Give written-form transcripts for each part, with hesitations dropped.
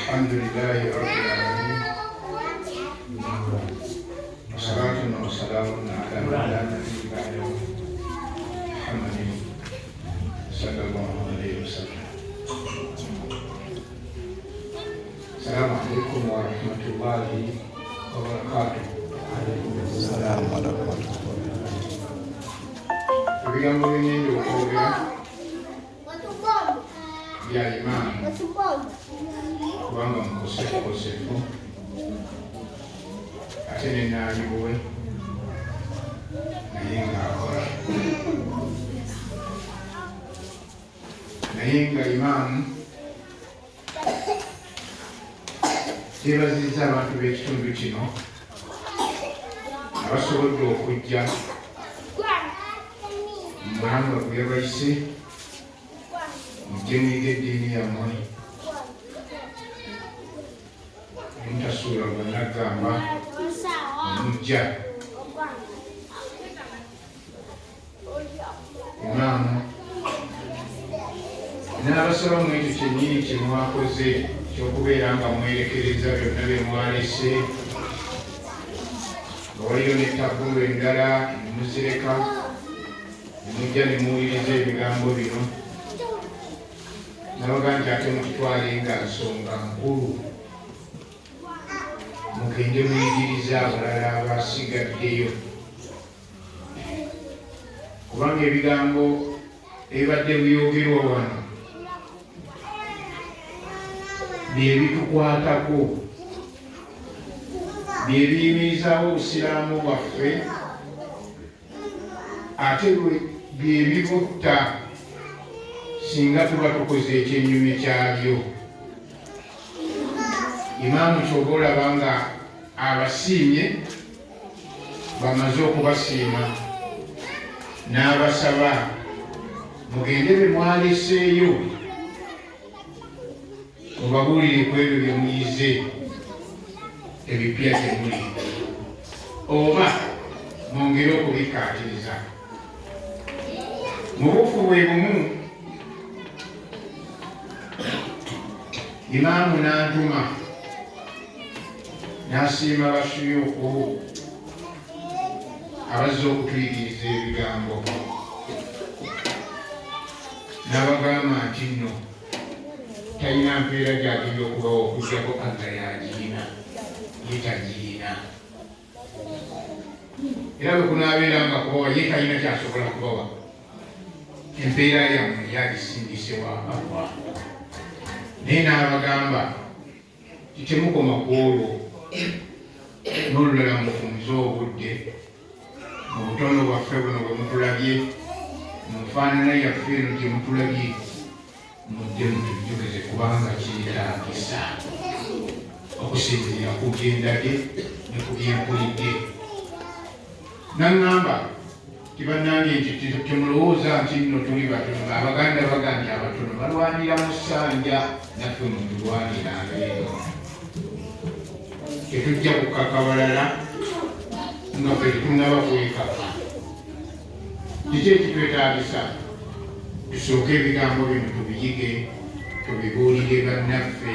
الحمد لله رب العالمين وصلاة وسلام على من لا نبي بعده محمد صلى الله عليه وسلم. السلام عليكم ورحمة الله وبركاته. وعليكم السلام ورحمة الله. Ebigambo bingi okwogera bya Imaamu kubanga mukosefu ate nenaayibuwe naye ng'akola, naye nga Imaamu yeebazizza abantu b'ekitundu kino abasobodde okujja mubanga gwe yabayise mujje muyige eddiini yammwe mutasuula bwannagamba omujja. Imaamu n'abasaba mu ekyo kyennyini kye mwakoze ekyokubeera nga mwerekereza byonna bye mwalese, nga waliyo ne tabulu endala nemuzireka nemujja ne muwuliriza ebigambo bino. Nabaga nti ate mukitwale nga nsonga nkulu, mugende muyigiriza abalala abasigaddeyo, kubanga ebigambo ebibadde byogerwa wano bye bitukwatako, bye biyimirizaawo obusiraamu bwaffe, ate bye bibutta singa tuba tukoze ekyennyume kyabyo. Imaamu kyoba olaba nga abasiimye, bamaze okubasiima n'abasaba mugende be mwaleseeyo mubabuulire ku ebyo bye muyize ebipya temuli, oba mwongere okubikkaatiriza. Mu bufu bwe bumu Imaamu n'antuma n'asiima basuyuuku abazze okutuyigiriza ebigambo, n'abagamba nti nno talina mpeera gy'agenda okubawa okugyako aga yagiina ye tagiina, era bwe kunaabeera nga kubawa ye talina kyasobola kubawa, empeera yammwe yagisindise wa Allah. Naye n'abagamba titemukoma ku olwo, n'olulala mufunze obudde mu butono bwaffe buno bwe mutulabye, mu nfaanana yaffe eno gye mutulabye, mudde mutujjukeze kubanga kyetaagisa okusinziira ku byendabye ne ku byempulidde. Naŋŋamba tibannambye nti temulowooza nti nno tuli batono. Abaganda bagambye abatono balwanira mu ssanja, naffe mutulwaniranga eno. Tetujja kukaka balala nga ffe tetunnaba kwekaka. Kiki ekitwetaagisa? Tusooke ebigambo bino tubiyige, tubibuulire bannaffe.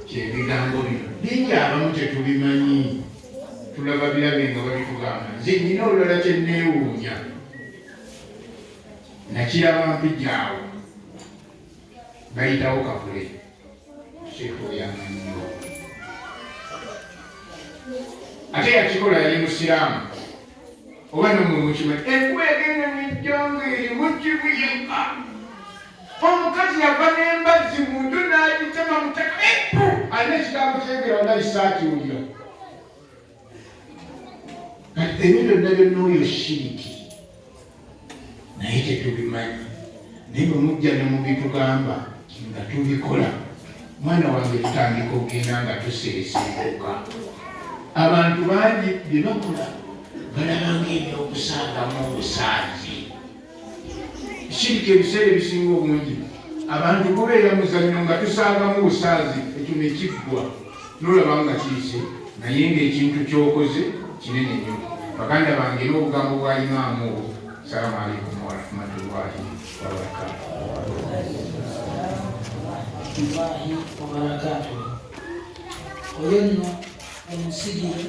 Kyebigambo bino bingi abamu tetubimanyi, tulaba birabe nga babitugamba. Nze nnyina olulala kye nneewuunya, nakiraba mpijjaawo, bayitawo Kakule, Sheekh oyamanyiwo. Ate yakikola yali musiraamu, oba nomwe mukimanyi. Enkuba egenda nejjongo erimu kibuyeka, omukazi yava n'embazzi muntu n'agitema mutaka epu, alina ekigambo kyegera wala isaatiwulira. Kati ebyo byonna byonna oyo shiriki, naye tetubimanyi. Naye bwe mujja ne mubitugamba nga tubikola, mwana wange tutandika okugenda nga tuseeseekuka. Abantu bangi bye bakola balaba ng'ebyokusaagamu obusaazi. Shiriki ebiseera ebisinga obungi abantu kubeera muzannyo nga tusaagamu obusaazi, ekyo ne kiggwa n'olaba nga kiyise, naye ng'ekintu ky'okoze kinene nnyo. Baganda bange n'obugambo bwa Imaamu obwo. Assalamu alaikum warahmatullahi wabarakatuh. oyo nno omusigire